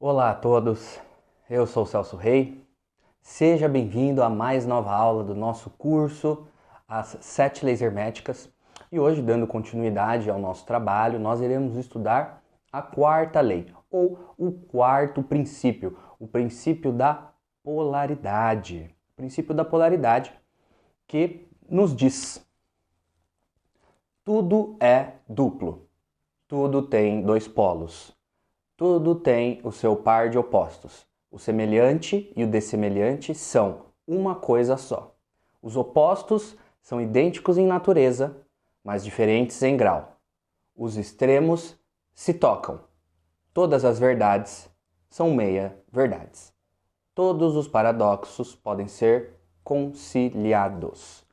Olá a todos, eu sou o Celso Rei. Seja bem-vindo a mais nova aula do nosso curso, as 7 leis herméticas. E hoje, dando continuidade ao nosso trabalho, nós iremos estudar a quarta lei, ou o quarto princípio, o princípio da polaridade. O princípio da polaridade que nos diz: tudo é duplo, tudo tem dois polos. Tudo tem o seu par de opostos. O semelhante e o dessemelhante são uma coisa só. Os opostos são idênticos em natureza, mas diferentes em grau. Os extremos se tocam. Todas as verdades são meia-verdades. Todos os paradoxos podem ser conciliados.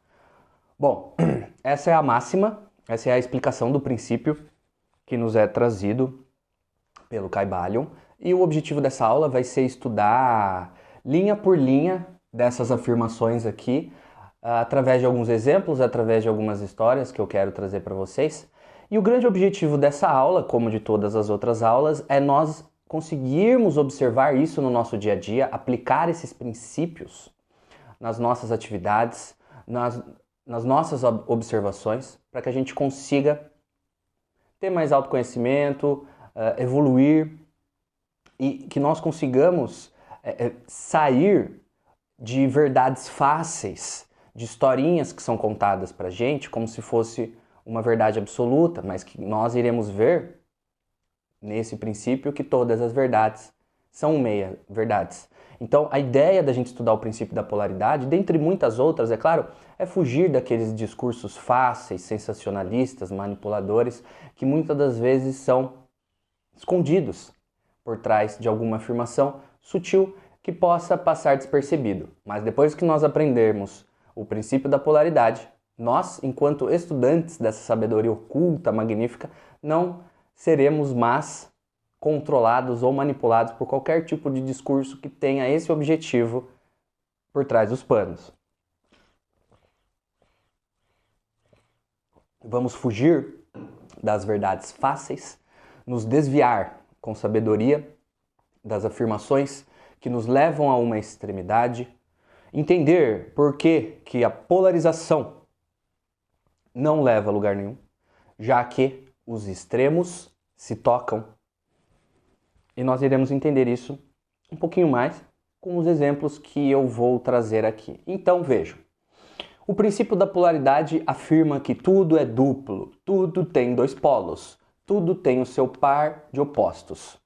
Bom, essa é a máxima, essa é a explicação do princípio que nos é trazido pelo Kybalion, e o objetivo dessa aula vai ser estudar linha por linha dessas afirmações aqui, através de alguns exemplos, através de algumas histórias que eu quero trazer para vocês. E o grande objetivo dessa aula, como de todas as outras aulas, é nós conseguirmos observar isso no nosso dia a dia, aplicar esses princípios nas nossas atividades, nas nossas observações, para que a gente consiga ter mais autoconhecimento, evoluir e que nós consigamos sair de verdades fáceis, de historinhas que são contadas pra gente como se fosse uma verdade absoluta, mas que nós iremos ver nesse princípio que todas as verdades são meia-verdades. Então, a ideia da gente estudar o princípio da polaridade, dentre muitas outras, é claro, é fugir daqueles discursos fáceis, sensacionalistas, manipuladores, que muitas das vezes são escondidos por trás de alguma afirmação sutil que possa passar despercebido. Mas depois que nós aprendermos o princípio da polaridade, nós, enquanto estudantes dessa sabedoria oculta, magnífica, não seremos mais controlados ou manipulados por qualquer tipo de discurso que tenha esse objetivo por trás dos panos. Vamos fugir das verdades fáceis, nos desviar com sabedoria das afirmações que nos levam a uma extremidade, entender por que a polarização não leva a lugar nenhum, já que os extremos se tocam. E nós iremos entender isso um pouquinho mais com os exemplos que eu vou trazer aqui. Então vejam, o princípio da polaridade afirma que tudo é duplo, tudo tem dois polos, tudo tem o seu par de opostos.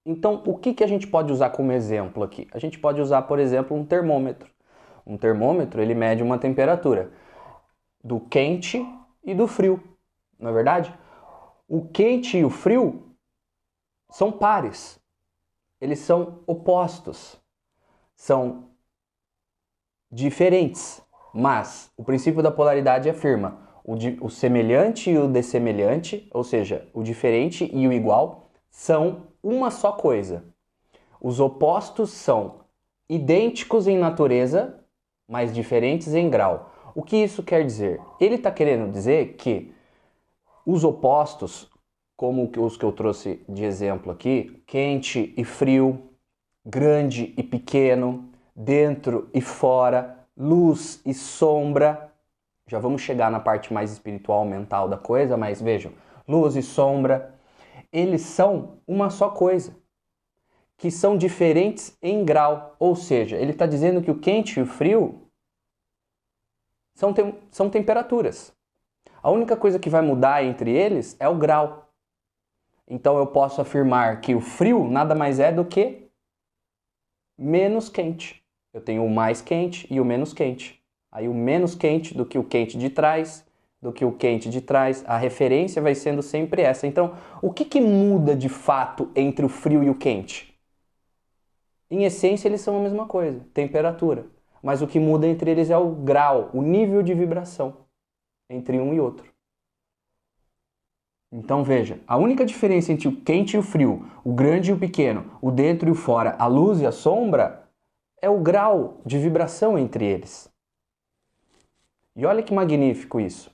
Então, o que a gente pode usar como exemplo aqui? A gente pode usar, por exemplo, um termômetro. Um termômetro, ele mede uma temperatura do quente e do frio, não é verdade? O quente e o frio são pares. Eles são opostos. São diferentes. Mas o princípio da polaridade afirma o semelhante e o dessemelhante, ou seja, o diferente e o igual, são uma só coisa. Os opostos são idênticos em natureza, mas diferentes em grau. O que isso quer dizer? Ele está querendo dizer que os opostos, como os que eu trouxe de exemplo aqui, quente e frio, grande e pequeno, dentro e fora, luz e sombra. Já vamos chegar na parte mais espiritual, mental da coisa, mas vejam, luz e sombra, eles são uma só coisa, que são diferentes em grau. Ou seja, ele está dizendo que o quente e o frio são temperaturas. A única coisa que vai mudar entre eles é o grau. Então eu posso afirmar que o frio nada mais é do que menos quente. Eu tenho o mais quente e o menos quente. Aí o menos quente do que o quente de trás, a referência vai sendo sempre essa. Então, o que muda de fato entre o frio e o quente? Em essência, eles são a mesma coisa, temperatura. Mas o que muda entre eles é o grau, o nível de vibração entre um e outro. Então veja, a única diferença entre o quente e o frio, o grande e o pequeno, o dentro e o fora, a luz e a sombra, é o grau de vibração entre eles. E olha que magnífico isso.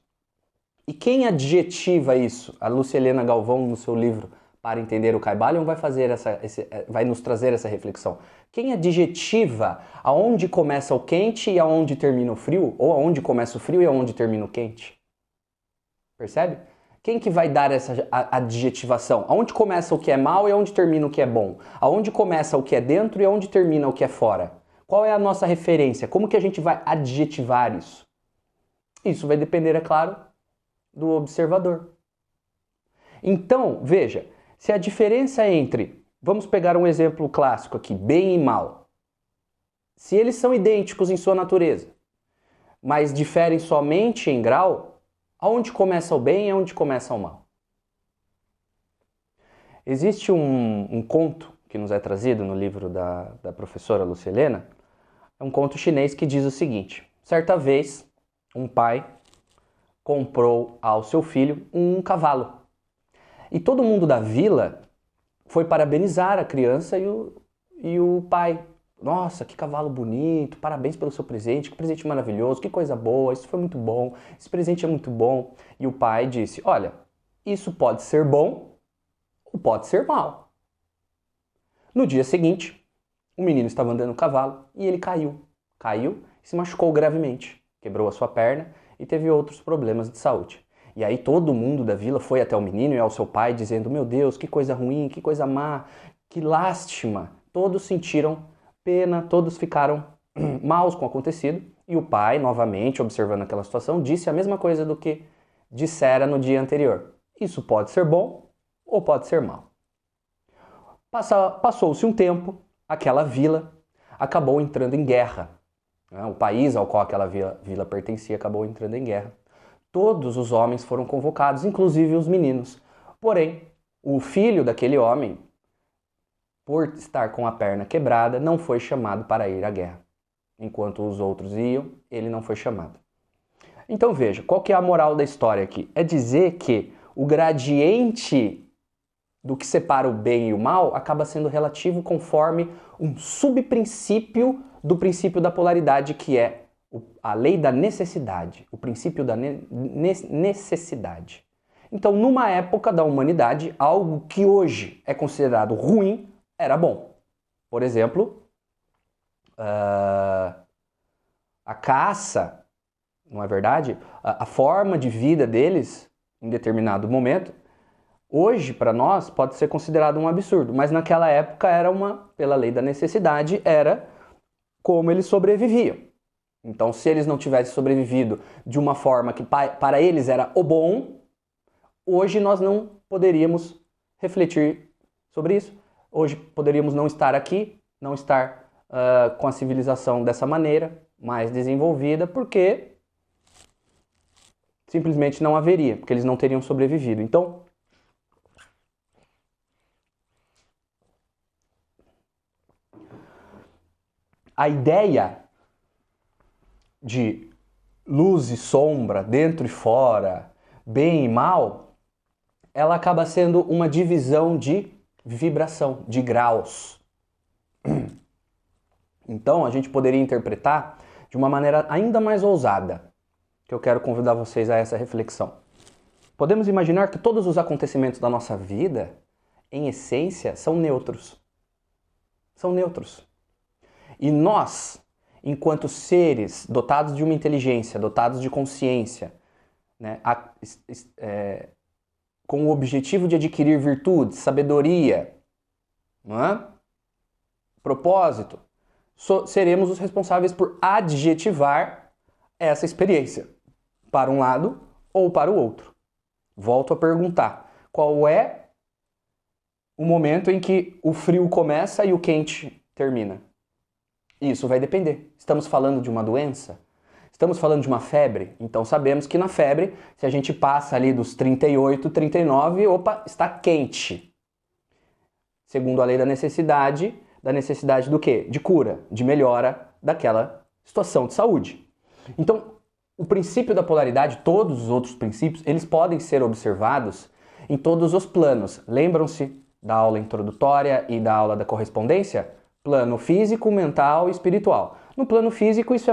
E quem adjetiva isso? A Lúcia Helena Galvão, no seu livro para entender o Kybalion vai nos trazer essa reflexão. Quem adjetiva aonde começa o quente e aonde termina o frio, ou aonde começa o frio e aonde termina o quente? Percebe? Quem que vai dar essa adjetivação? Aonde começa o que é mal e aonde termina o que é bom? Aonde começa o que é dentro e aonde termina o que é fora? Qual é a nossa referência? Como que a gente vai adjetivar isso? Isso vai depender, é claro, do observador. Então, veja, se a diferença entre, vamos pegar um exemplo clássico aqui, bem e mal. Se eles são idênticos em sua natureza, mas diferem somente em grau, aonde começa o bem e aonde começa o mal? Existe um conto que nos é trazido no livro da professora Lucilena, é um conto chinês que diz o seguinte: certa vez, um pai comprou ao seu filho um cavalo. E todo mundo da vila foi parabenizar a criança e o pai. Nossa, que cavalo bonito, parabéns pelo seu presente, que presente maravilhoso, que coisa boa, isso foi muito bom, esse presente é muito bom. E o pai disse, olha, isso pode ser bom ou pode ser mal. No dia seguinte, o menino estava andando no cavalo e ele caiu. Caiu e se machucou gravemente, quebrou a sua perna e teve outros problemas de saúde. E aí todo mundo da vila foi até o menino e ao seu pai dizendo, meu Deus, que coisa ruim, que coisa má, que lástima. Todos sentiram pena, todos ficaram maus com o acontecido. E o pai, novamente, observando aquela situação, disse a mesma coisa do que dissera no dia anterior. Isso pode ser bom ou pode ser mal. Passou-se um tempo, aquela vila acabou entrando em guerra. O país ao qual aquela vila pertencia acabou entrando em guerra. Todos os homens foram convocados, inclusive os meninos. Porém, o filho daquele homem, por estar com a perna quebrada, não foi chamado para ir à guerra. Enquanto os outros iam, ele não foi chamado. Então veja, qual que é a moral da história aqui? É dizer que o gradiente do que separa o bem e o mal acaba sendo relativo conforme um subprincípio do princípio da polaridade, que é a lei da necessidade, o princípio da necessidade. Então, numa época da humanidade, algo que hoje é considerado ruim era bom. Por exemplo, a caça, não é verdade? A forma de vida deles, em determinado momento, hoje, para nós, pode ser considerado um absurdo, mas naquela época era pela lei da necessidade, era como eles sobreviviam. Então, se eles não tivessem sobrevivido de uma forma que para eles era o bom, hoje nós não poderíamos refletir sobre isso. Hoje poderíamos não estar aqui, não estar com a civilização dessa maneira, mais desenvolvida, porque simplesmente não haveria, porque eles não teriam sobrevivido. Então, a ideia de luz e sombra, dentro e fora, bem e mal, ela acaba sendo uma divisão de vibração, de graus. Então, a gente poderia interpretar de uma maneira ainda mais ousada, que eu quero convidar vocês a essa reflexão. Podemos imaginar que todos os acontecimentos da nossa vida, em essência, são neutros. São neutros. E nós, enquanto seres dotados de uma inteligência, dotados de consciência, né, com o objetivo de adquirir virtude, sabedoria, não é? Propósito, seremos os responsáveis por adjetivar essa experiência, para um lado ou para o outro. Volto a perguntar, qual é o momento em que o frio começa e o quente termina? Isso vai depender. Estamos falando de uma doença? Estamos falando de uma febre? Então sabemos que na febre, se a gente passa ali dos 38, 39, opa, está quente. Segundo a lei da necessidade do quê? De cura, de melhora daquela situação de saúde. Então, o princípio da polaridade, todos os outros princípios, eles podem ser observados em todos os planos. Lembram-se da aula introdutória e da aula da correspondência? Plano físico, mental e espiritual. No plano físico isso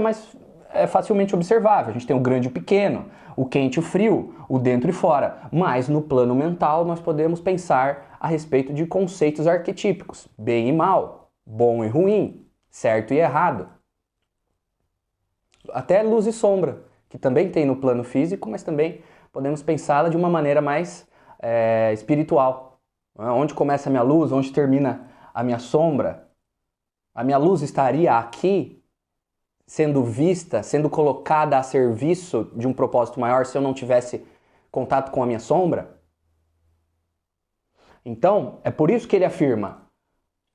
é facilmente observável. A gente tem o grande e o pequeno, o quente e o frio, o dentro e fora. Mas no plano mental nós podemos pensar a respeito de conceitos arquetípicos, bem e mal, bom e ruim, certo e errado. Até luz e sombra, que também tem no plano físico, mas também podemos pensá-la de uma maneira mais espiritual. Onde começa a minha luz, onde termina a minha sombra? A minha luz estaria aqui, sendo vista, sendo colocada a serviço de um propósito maior se eu não tivesse contato com a minha sombra? Então, é por isso que ele afirma: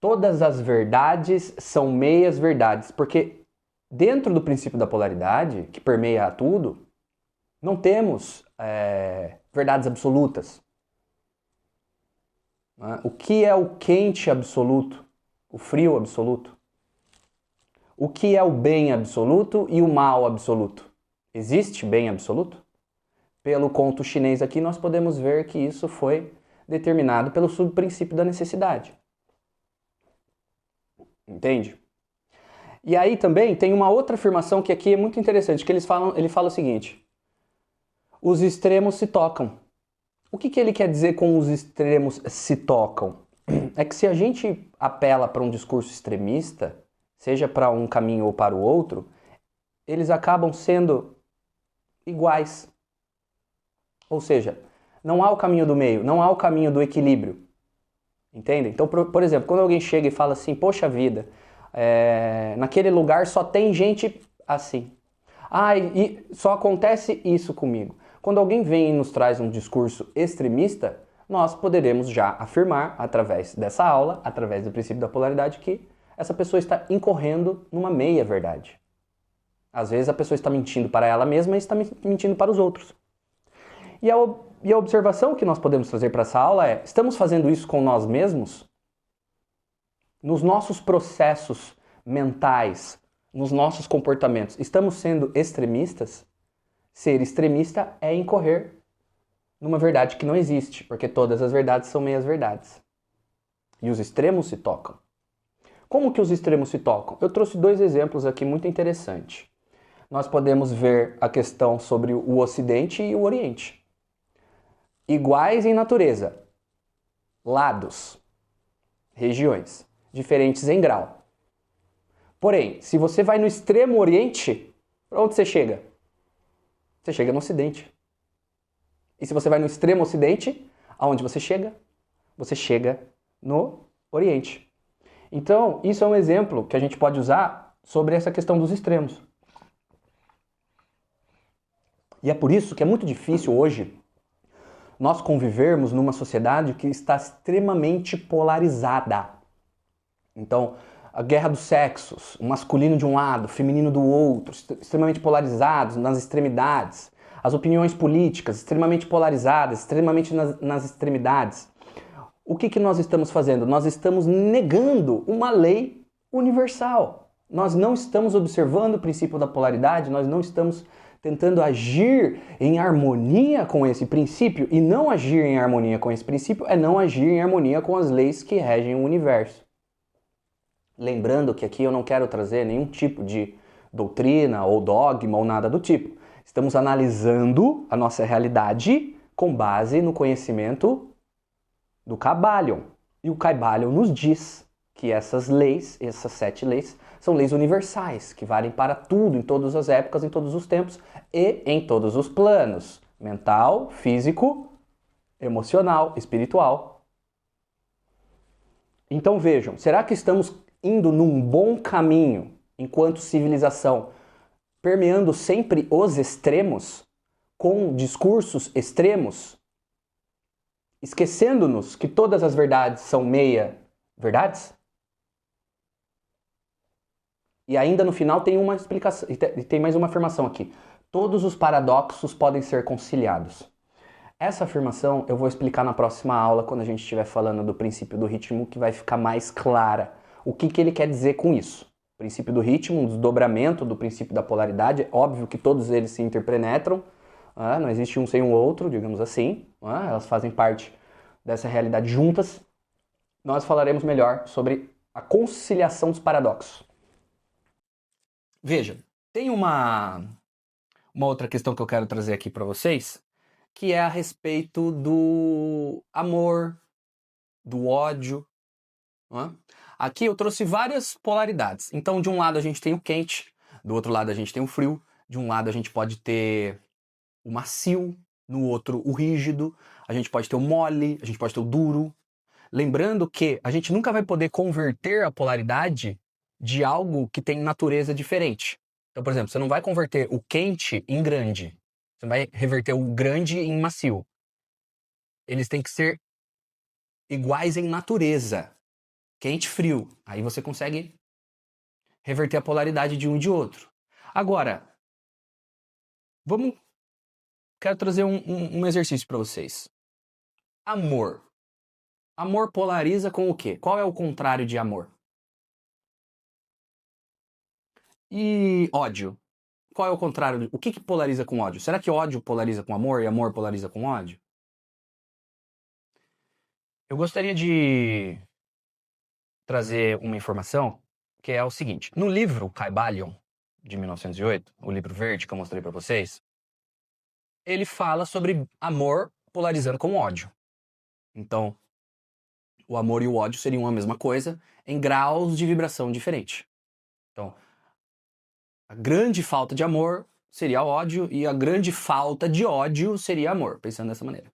todas as verdades são meias verdades, porque dentro do princípio da polaridade, que permeia tudo, não temos verdades absolutas. O que é o quente absoluto? O frio absoluto? O que é o bem absoluto e o mal absoluto? Existe bem absoluto? Pelo conto chinês aqui, nós podemos ver que isso foi determinado pelo subprincípio da necessidade. Entende? E aí também tem uma outra afirmação que aqui é muito interessante, que ele fala o seguinte: os extremos se tocam. O que ele quer dizer com os extremos se tocam? É que se a gente apela para um discurso extremista, seja para um caminho ou para o outro, eles acabam sendo iguais. Ou seja, não há o caminho do meio, não há o caminho do equilíbrio. Entende? Então, por exemplo, quando alguém chega e fala assim: poxa vida, naquele lugar só tem gente assim. E só acontece isso comigo. Quando alguém vem e nos traz um discurso extremista, nós poderemos já afirmar, através dessa aula, através do princípio da polaridade, que essa pessoa está incorrendo numa meia-verdade. Às vezes a pessoa está mentindo para ela mesma e está mentindo para os outros. E a observação que nós podemos trazer para essa aula é: estamos fazendo isso com nós mesmos? Nos nossos processos mentais, nos nossos comportamentos, estamos sendo extremistas? Ser extremista é incorrer numa verdade que não existe, porque todas as verdades são meias verdades. E os extremos se tocam. Como que os extremos se tocam? Eu trouxe 2 exemplos aqui muito interessantes. Nós podemos ver a questão sobre o Ocidente e o Oriente. Iguais em natureza, lados, regiões, diferentes em grau. Porém, se você vai no extremo Oriente, para onde você chega? Você chega no Ocidente. E se você vai no extremo Ocidente, aonde você chega? Você chega no Oriente. Então, isso é um exemplo que a gente pode usar sobre essa questão dos extremos. E é por isso que é muito difícil hoje nós convivermos numa sociedade que está extremamente polarizada. Então, a guerra dos sexos, o masculino de um lado, o feminino do outro, extremamente polarizados nas extremidades. As opiniões políticas extremamente polarizadas, extremamente nas extremidades. O que nós estamos fazendo? Nós estamos negando uma lei universal. Nós não estamos observando o princípio da polaridade, nós não estamos tentando agir em harmonia com esse princípio, e não agir em harmonia com esse princípio é não agir em harmonia com as leis que regem o universo. Lembrando que aqui eu não quero trazer nenhum tipo de doutrina ou dogma ou nada do tipo. Estamos analisando a nossa realidade com base no conhecimento do Kybalion. E o Kybalion nos diz que essas leis, essas 7 leis, são leis universais, que valem para tudo, em todas as épocas, em todos os tempos e em todos os planos: mental, físico, emocional, espiritual. Então vejam, será que estamos indo num bom caminho enquanto civilização, permeando sempre os extremos, com discursos extremos, esquecendo-nos que todas as verdades são meia verdades? E ainda no final tem uma explicação, e tem mais uma afirmação aqui: todos os paradoxos podem ser conciliados. Essa afirmação eu vou explicar na próxima aula, quando a gente estiver falando do princípio do ritmo, que vai ficar mais clara o que ele quer dizer com isso. O princípio do ritmo, um desdobramento do princípio da polaridade. É óbvio que todos eles se interpenetram, não existe um sem o outro, digamos assim. Elas fazem parte dessa realidade juntas. Nós falaremos melhor sobre a conciliação dos paradoxos. Veja, tem uma outra questão que eu quero trazer aqui para vocês, que é a respeito do amor, do ódio. Não é? Aqui eu trouxe várias polaridades. Então, de um lado a gente tem o quente, do outro lado a gente tem o frio, de um lado a gente pode ter o macio, no outro o rígido, a gente pode ter o mole, a gente pode ter o duro. Lembrando que a gente nunca vai poder converter a polaridade de algo que tem natureza diferente. Então, por exemplo, você não vai converter o quente em grande. Você vai reverter o grande em macio. Eles têm que ser iguais em natureza. Quente e frio. Aí você consegue reverter a polaridade de um e de outro. Agora, quero trazer um exercício para vocês. Amor. Amor polariza com o quê? Qual é o contrário de amor? E ódio. Qual é o contrário? O que polariza com ódio? Será que ódio polariza com amor e amor polariza com ódio? Eu gostaria de trazer uma informação que é o seguinte. No livro Kybalion, de 1908, o livro verde que eu mostrei para vocês, ele fala sobre amor polarizando com ódio. Então, o amor e o ódio seriam a mesma coisa em graus de vibração diferente. Então, a grande falta de amor seria ódio e a grande falta de ódio seria amor, pensando dessa maneira.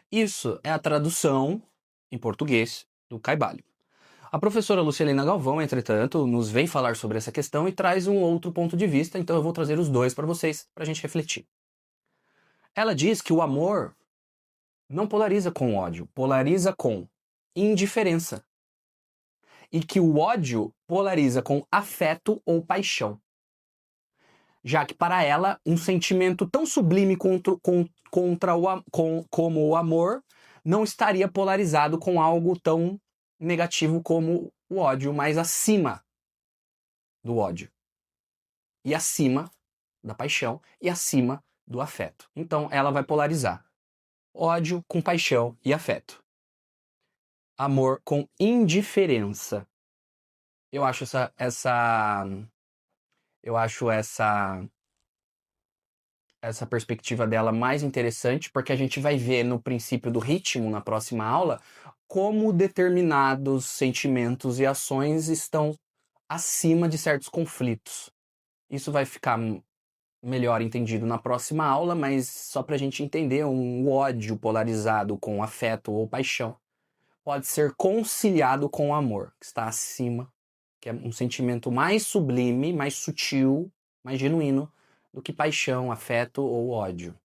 Isso é a tradução em português do Kybalion. A professora Lucilena Galvão, entretanto, nos vem falar sobre essa questão e traz um outro ponto de vista, então eu vou trazer os dois para vocês, para a gente refletir. Ela diz que o amor não polariza com ódio, polariza com indiferença. E que o ódio polariza com afeto ou paixão. Já que para ela, um sentimento tão sublime como o amor não estaria polarizado com algo tão negativo como o ódio, mas acima do ódio. E acima da paixão e acima do afeto. Então ela vai polarizar ódio com paixão e afeto. Amor com indiferença. Eu acho essa perspectiva dela mais interessante, porque a gente vai ver no princípio do ritmo, na próxima aula, como determinados sentimentos e ações estão acima de certos conflitos. Isso vai ficar melhor entendido na próxima aula, mas só para a gente entender, um ódio polarizado com afeto ou paixão pode ser conciliado com o amor, que está acima, que é um sentimento mais sublime, mais sutil, mais genuíno do que paixão, afeto ou ódio.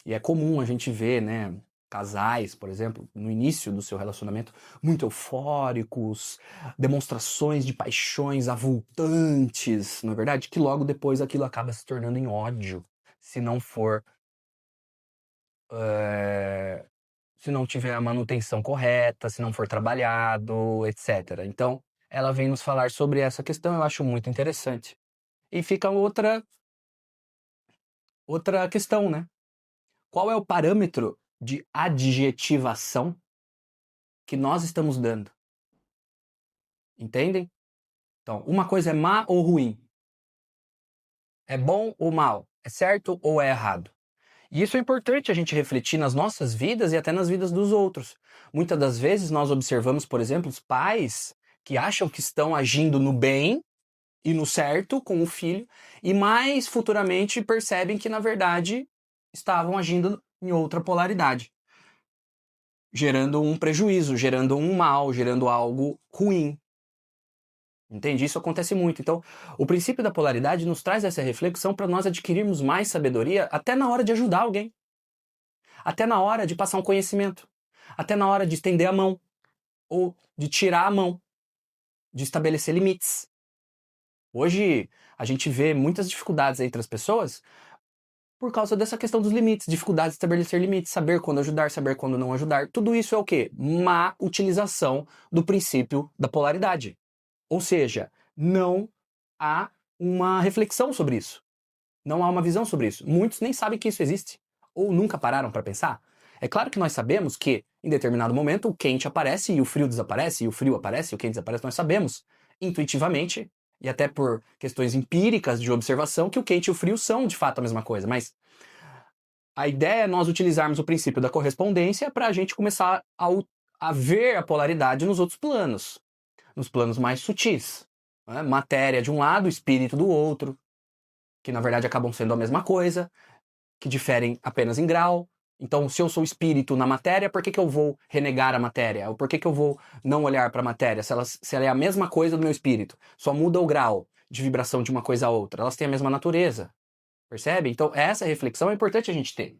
E é comum a gente ver, né, casais, por exemplo, no início do seu relacionamento, muito eufóricos, demonstrações de paixões avultantes, não é verdade? Que logo depois aquilo acaba se tornando em ódio, se não for... se não tiver a manutenção correta, se não for trabalhado, etc. Então, ela vem nos falar sobre essa questão, eu acho muito interessante. E fica outra questão, né? Qual é o parâmetro de adjetivação que nós estamos dando? Entendem? Então, uma coisa é má ou ruim? É bom ou mal? É certo ou é errado? E isso é importante a gente refletir nas nossas vidas e até nas vidas dos outros. Muitas das vezes nós observamos, por exemplo, os pais que acham que estão agindo no bem e no certo com o filho, e mais futuramente percebem que, na verdade, estavam agindo em outra polaridade, gerando um prejuízo, gerando um mal, gerando algo ruim. Entende? Isso acontece muito. Então, o princípio da polaridade nos traz essa reflexão para nós adquirirmos mais sabedoria até na hora de ajudar alguém, até na hora de passar um conhecimento, até na hora de estender a mão, ou de tirar a mão, de estabelecer limites. Hoje, a gente vê muitas dificuldades entre as pessoas por causa dessa questão dos limites, dificuldade de estabelecer limites, saber quando ajudar, saber quando não ajudar. Tudo isso é o quê? Má utilização do princípio da polaridade. Ou seja, não há uma reflexão sobre isso. Não há uma visão sobre isso. Muitos nem sabem que isso existe. Ou nunca pararam para pensar. É claro que nós sabemos que, em determinado momento, o quente aparece e o frio desaparece, e o frio aparece e o quente desaparece. Nós sabemos, intuitivamente, e até por questões empíricas de observação, que o quente e o frio são, de fato, a mesma coisa. Mas a ideia é nós utilizarmos o princípio da correspondência para a gente começar a ver a polaridade nos outros planos, nos planos mais sutis. Né? Matéria de um lado, espírito do outro, que na verdade acabam sendo a mesma coisa, que diferem apenas em grau. Então, se eu sou espírito na matéria, por que eu vou renegar a matéria? Ou por que eu vou não olhar para a matéria? Se ela é a mesma coisa do meu espírito, só muda o grau de vibração de uma coisa a outra. Elas têm a mesma natureza. Percebe? Então, essa reflexão é importante a gente ter.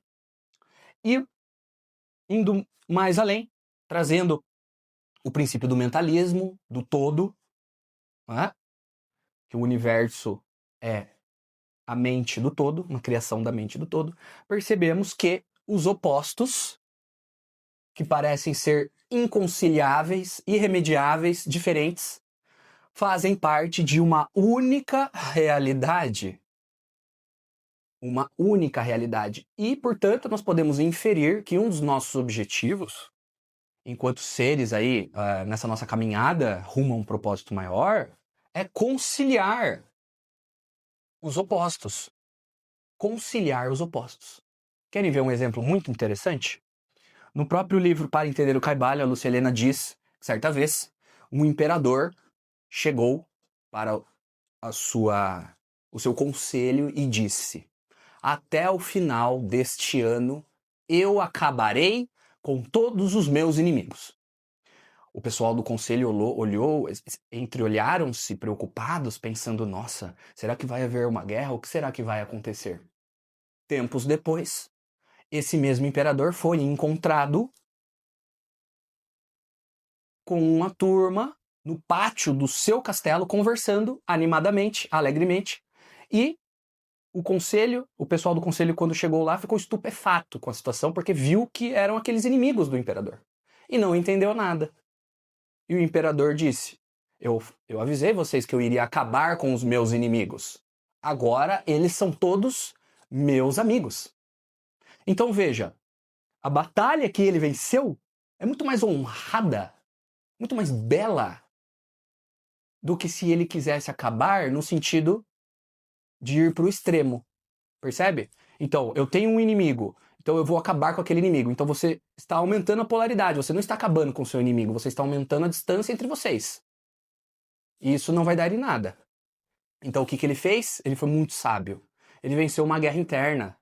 E, indo mais além, trazendo o princípio do mentalismo, do todo, né? Que o universo é a mente do todo, uma criação da mente do todo, percebemos que os opostos, que parecem ser inconciliáveis, irremediáveis, diferentes, fazem parte de uma única realidade. Uma única realidade. E, portanto, nós podemos inferir que um dos nossos objetivos, enquanto seres aí, nessa nossa caminhada rumo a um propósito maior, é conciliar os opostos. Conciliar os opostos. Querem ver um exemplo muito interessante? No próprio livro Para Entender o Kybalion, a Lúcia Helena diz que, certa vez, um imperador chegou para o seu conselho e disse: até o final deste ano, eu acabarei com todos os meus inimigos. O pessoal do conselho olhou, entreolharam-se preocupados, pensando: nossa, será que vai haver uma guerra? O que será que vai acontecer? Tempos depois, esse mesmo imperador foi encontrado com uma turma no pátio do seu castelo, conversando animadamente, alegremente, e o pessoal do conselho, quando chegou lá, ficou estupefato com a situação, porque viu que eram aqueles inimigos do imperador. E não entendeu nada. E o imperador disse: eu avisei vocês que eu iria acabar com os meus inimigos. Agora eles são todos meus amigos. Então veja, a batalha que ele venceu é muito mais honrada, muito mais bela, do que se ele quisesse acabar no sentido de ir para o extremo. Percebe? Então, eu tenho um inimigo, então eu vou acabar com aquele inimigo. Então você está aumentando a polaridade, você não está acabando com o seu inimigo, você está aumentando a distância entre vocês. E isso não vai dar em nada. Então o que ele fez? Ele foi muito sábio. Ele venceu uma guerra interna.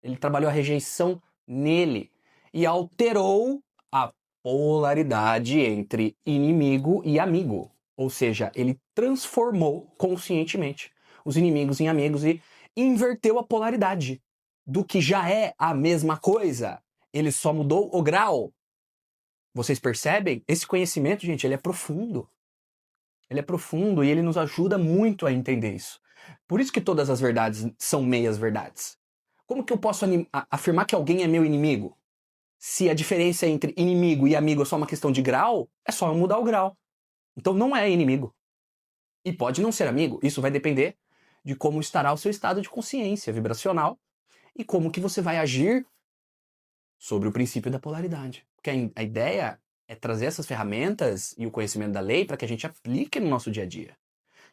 Ele trabalhou a rejeição nele e alterou a polaridade entre inimigo e amigo. Ou seja, ele transformou conscientemente os inimigos em amigos e inverteu a polaridade do que já é a mesma coisa. Ele só mudou o grau. Vocês percebem? Esse conhecimento, gente, ele é profundo. Ele é profundo e ele nos ajuda muito a entender isso. Por isso que todas as verdades são meias verdades. Como que eu posso afirmar que alguém é meu inimigo? Se a diferença entre inimigo e amigo é só uma questão de grau, é só eu mudar o grau. Então não é inimigo. E pode não ser amigo. Isso vai depender de como estará o seu estado de consciência vibracional e como que você vai agir sobre o princípio da polaridade. Porque a ideia é trazer essas ferramentas e o conhecimento da lei para que a gente aplique no nosso dia a dia.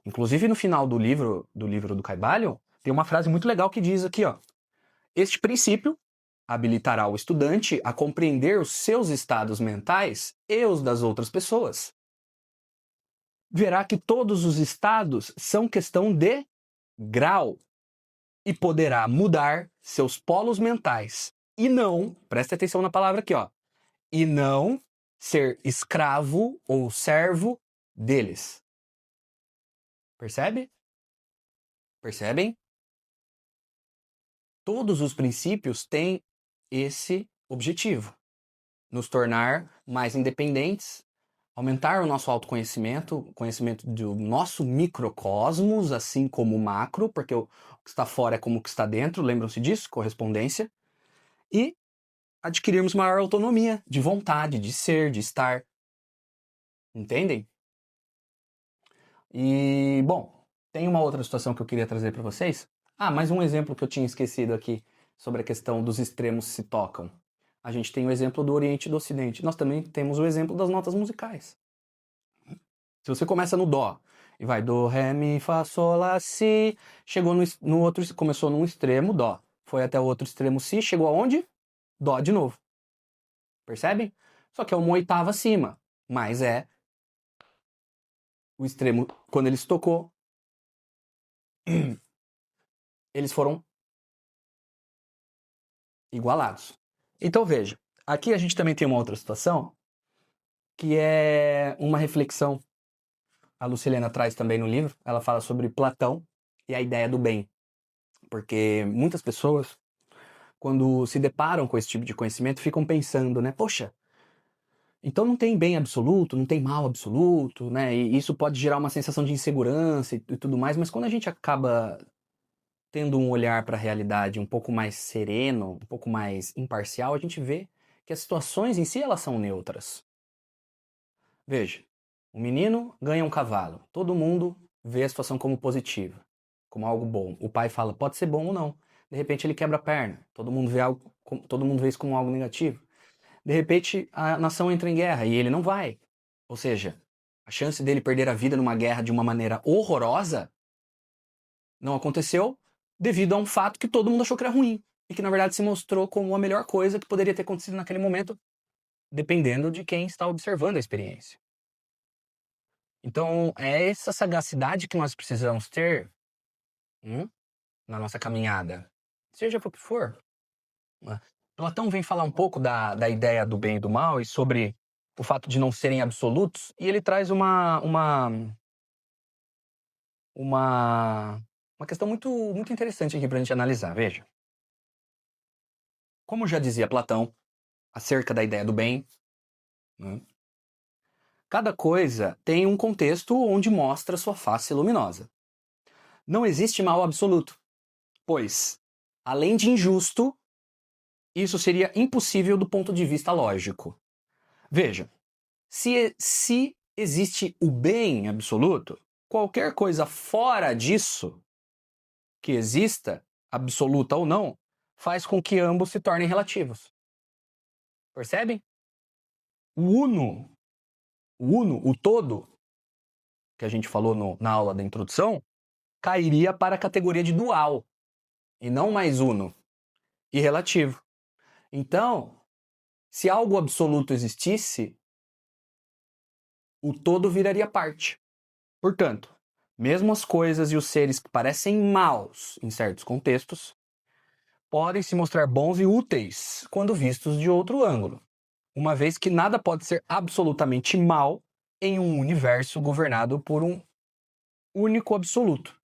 Inclusive no final do livro do Kybalion, tem uma frase muito legal que diz aqui, ó: este princípio habilitará o estudante a compreender os seus estados mentais e os das outras pessoas. Verá que todos os estados são questão de grau e poderá mudar seus polos mentais e não, preste atenção na palavra aqui, ó, e não ser escravo ou servo deles. Percebe? Percebem? Todos os princípios têm esse objetivo: nos tornar mais independentes, aumentar o nosso autoconhecimento, o conhecimento do nosso microcosmos, assim como o macro, porque o que está fora é como o que está dentro, lembram-se disso? Correspondência. E adquirirmos maior autonomia de vontade, de ser, de estar. Entendem? E, bom, tem uma outra situação que eu queria trazer para vocês. Mais um exemplo que eu tinha esquecido aqui sobre a questão dos extremos se tocam. A gente tem o exemplo do Oriente e do Ocidente. Nós também temos o exemplo das notas musicais. Se você começa no Dó e vai do, Ré, Mi, Fá, Sol, Lá, Si, chegou no outro, começou num extremo, Dó. Foi até o outro extremo, Si, chegou aonde? Dó de novo. Percebem? Só que é uma oitava acima. Mas é o extremo, quando ele se tocou, eles foram igualados. Então veja, aqui a gente também tem uma outra situação, que é uma reflexão. A Lucilena traz também no livro, ela fala sobre Platão e a ideia do bem. Porque muitas pessoas, quando se deparam com esse tipo de conhecimento, ficam pensando, né? Poxa, então não tem bem absoluto, não tem mal absoluto, né? E isso pode gerar uma sensação de insegurança e tudo mais, mas quando a gente acaba tendo um olhar para a realidade um pouco mais sereno, um pouco mais imparcial, a gente vê que as situações em si elas são neutras. Veja, o menino ganha um cavalo, todo mundo vê a situação como positiva, como algo bom. O pai fala, pode ser bom ou não. De repente ele quebra a perna, todo mundo vê isso como algo negativo. De repente a nação entra em guerra e ele não vai. Ou seja, a chance dele perder a vida numa guerra de uma maneira horrorosa não aconteceu devido a um fato que todo mundo achou que era ruim e que na verdade se mostrou como a melhor coisa que poderia ter acontecido naquele momento, dependendo de quem está observando a experiência. Então, é essa sagacidade que nós precisamos ter na nossa caminhada, seja o que for. Né? Platão vem falar um pouco da ideia do bem e do mal e sobre o fato de não serem absolutos, e ele traz uma questão muito interessante aqui para a gente analisar. Veja. Como já dizia Platão, acerca da ideia do bem, né? Cada coisa tem um contexto onde mostra sua face luminosa. Não existe mal absoluto, pois, além de injusto, isso seria impossível do ponto de vista lógico. Veja, se existe o bem absoluto, qualquer coisa fora disso, que exista, absoluta ou não, faz com que ambos se tornem relativos. Percebem? O todo, que a gente falou na aula da introdução, cairia para a categoria de dual, e não mais uno, e relativo. Então, se algo absoluto existisse, o todo viraria parte. Portanto, mesmo as coisas e os seres que parecem maus em certos contextos, podem se mostrar bons e úteis quando vistos de outro ângulo, uma vez que nada pode ser absolutamente mal em um universo governado por um único absoluto,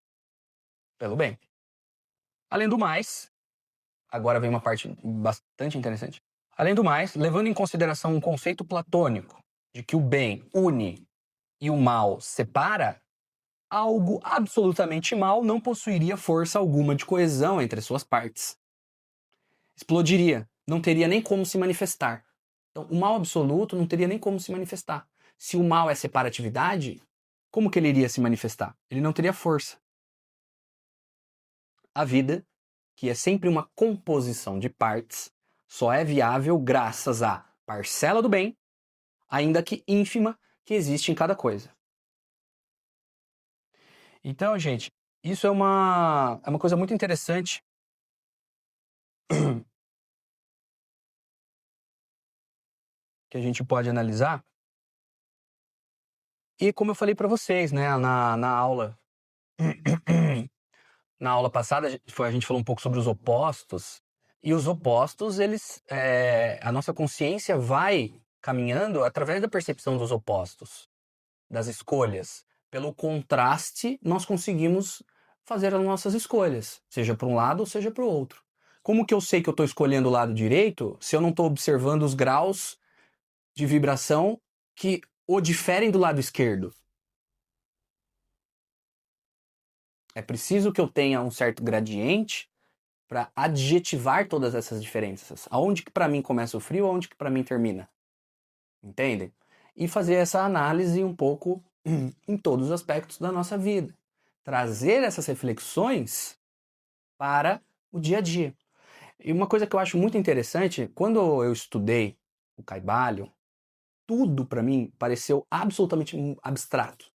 pelo bem. Além do mais, agora vem uma parte bastante interessante. Além do mais, levando em consideração um conceito platônico de que o bem une e o mal separa, algo absolutamente mal não possuiria força alguma de coesão entre suas partes. Explodiria, não teria nem como se manifestar. Então, o mal absoluto não teria nem como se manifestar. Se o mal é separatividade, como que ele iria se manifestar? Ele não teria força. A vida, que é sempre uma composição de partes, só é viável graças à parcela do bem, ainda que ínfima, que existe em cada coisa. Então, gente, isso é uma coisa muito interessante que a gente pode analisar. E como eu falei para vocês, né, na aula na aula passada, a gente falou um pouco sobre os opostos, e os opostos, a nossa consciência vai caminhando através da percepção dos opostos, das escolhas. Pelo contraste, nós conseguimos fazer as nossas escolhas, seja para um lado ou seja para o outro. Como que eu sei que eu estou escolhendo o lado direito se eu não estou observando os graus de vibração que o diferem do lado esquerdo? É preciso que eu tenha um certo gradiente para adjetivar todas essas diferenças. Aonde que para mim começa o frio, aonde que para mim termina. Entendem? E fazer essa análise um pouco em todos os aspectos da nossa vida. Trazer essas reflexões para o dia a dia. E uma coisa que eu acho muito interessante, quando eu estudei o Kaibalho, tudo para mim pareceu absolutamente abstrato.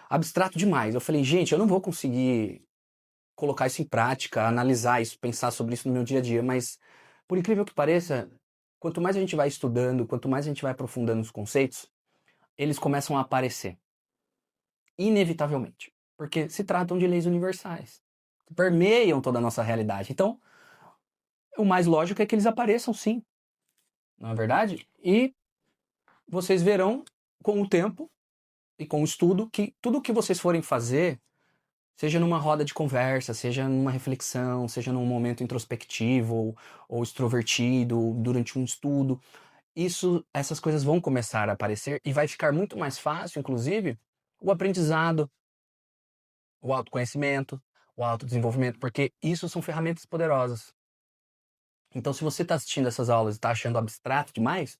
Abstrato demais. Eu falei, gente, eu não vou conseguir colocar isso em prática, analisar isso, pensar sobre isso no meu dia a dia, mas por incrível que pareça, quanto mais a gente vai estudando, quanto mais a gente vai aprofundando os conceitos, eles começam a aparecer, inevitavelmente, porque se tratam de leis universais, que permeiam toda a nossa realidade. Então, o mais lógico é que eles apareçam sim, não é verdade? E vocês verão com o tempo e com o estudo que tudo que vocês forem fazer, seja numa roda de conversa, seja numa reflexão, seja num momento introspectivo ou extrovertido, durante um estudo, essas coisas vão começar a aparecer e vai ficar muito mais fácil, inclusive, o aprendizado, o autoconhecimento, o autodesenvolvimento, porque isso são ferramentas poderosas. Então, se você está assistindo essas aulas e está achando abstrato demais,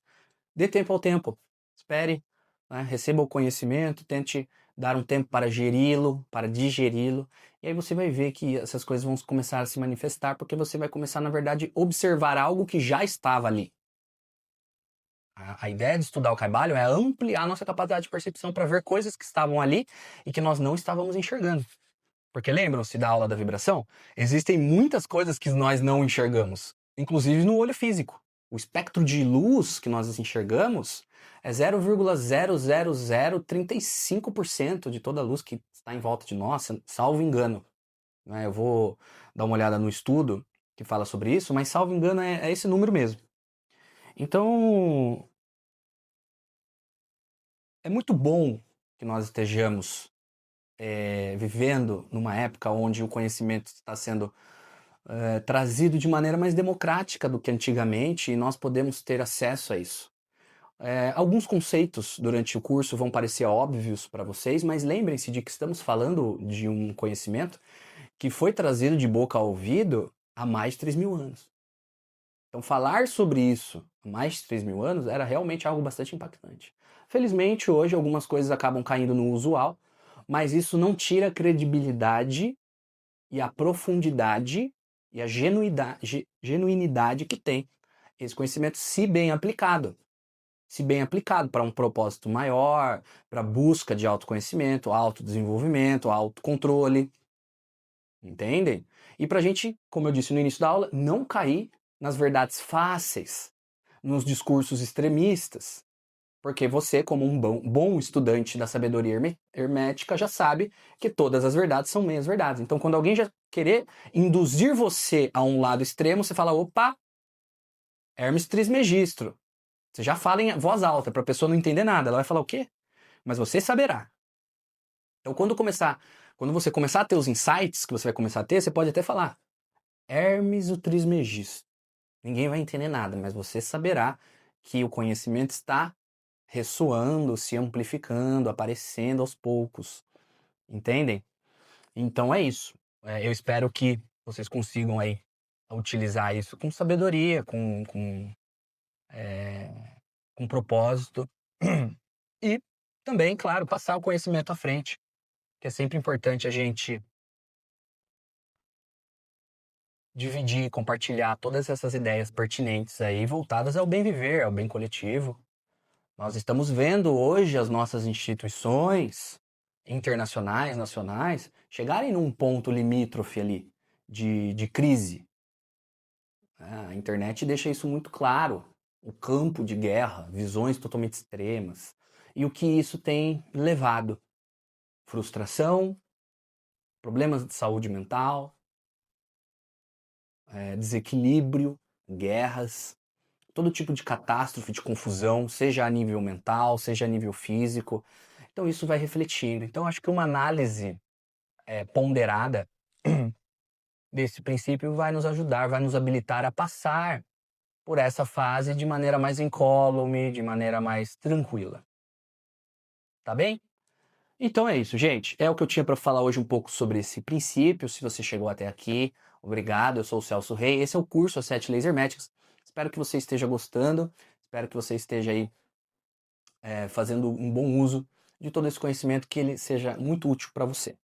dê tempo ao tempo. Espere, né? Receba o conhecimento, tente dar um tempo para geri-lo, para digeri-lo, e aí você vai ver que essas coisas vão começar a se manifestar, porque você vai começar, na verdade, a observar algo que já estava ali. A ideia de estudar o caibalho é ampliar nossa capacidade de percepção para ver coisas que estavam ali e que nós não estávamos enxergando. Porque lembram-se da aula da vibração? Existem muitas coisas que nós não enxergamos, inclusive no olho físico. O espectro de luz que nós enxergamos é 0,00035% de toda a luz que está em volta de nós, salvo engano. Eu vou dar uma olhada no estudo que fala sobre isso, mas salvo engano é esse número mesmo. Então, é muito bom que nós estejamos vivendo numa época onde o conhecimento está sendo trazido de maneira mais democrática do que antigamente e nós podemos ter acesso a isso. Alguns conceitos durante o curso vão parecer óbvios para vocês, mas lembrem-se de que estamos falando de um conhecimento que foi trazido de boca a ouvido há mais de 3.000 anos. Então, falar sobre isso há mais de 3.000 anos era realmente algo bastante impactante. Felizmente, hoje algumas coisas acabam caindo no usual, mas isso não tira a credibilidade e a profundidade e a genuinidade que tem esse conhecimento, se bem aplicado. Se bem aplicado para um propósito maior, para busca de autoconhecimento, autodesenvolvimento, autocontrole. Entendem? E para a gente, como eu disse no início da aula, não cair nas verdades fáceis, nos discursos extremistas. Porque você, como um bom estudante da sabedoria hermética, já sabe que todas as verdades são meias verdades. Então, quando alguém já querer induzir você a um lado extremo, você fala, opa, Hermes Trismegisto. Você já fala em voz alta, para a pessoa não entender nada. Ela vai falar o quê? Mas você saberá. Então, quando você começar a ter os insights que você vai começar a ter, você pode até falar, Hermes o Trismegisto. Ninguém vai entender nada, mas você saberá que o conhecimento está ressoando, se amplificando, aparecendo aos poucos. Entendem? Então é isso. Eu espero que vocês consigam aí utilizar isso com sabedoria, com propósito. E também, claro, passar o conhecimento à frente, que é sempre importante a gente dividir, compartilhar todas essas ideias pertinentes aí, voltadas ao bem viver, ao bem coletivo. Nós estamos vendo hoje as nossas instituições internacionais, nacionais, chegarem num ponto limítrofe ali de crise. A internet deixa isso muito claro. O campo de guerra, visões totalmente extremas. E o que isso tem levado? Frustração, problemas de saúde mental, desequilíbrio, guerras, todo tipo de catástrofe, de confusão, seja a nível mental, seja a nível físico. Então isso vai refletindo. Então acho que uma análise ponderada desse princípio vai nos ajudar, vai nos habilitar a passar por essa fase de maneira mais incólume, de maneira mais tranquila. Tá bem? Então é isso, gente. É o que eu tinha para falar hoje um pouco sobre esse princípio. Se você chegou até aqui, obrigado. Eu sou o Celso Rei. Esse é o curso As 7 Leis Herméticas. Espero que você esteja gostando. Espero que você esteja aí fazendo um bom uso de todo esse conhecimento, que ele seja muito útil para você.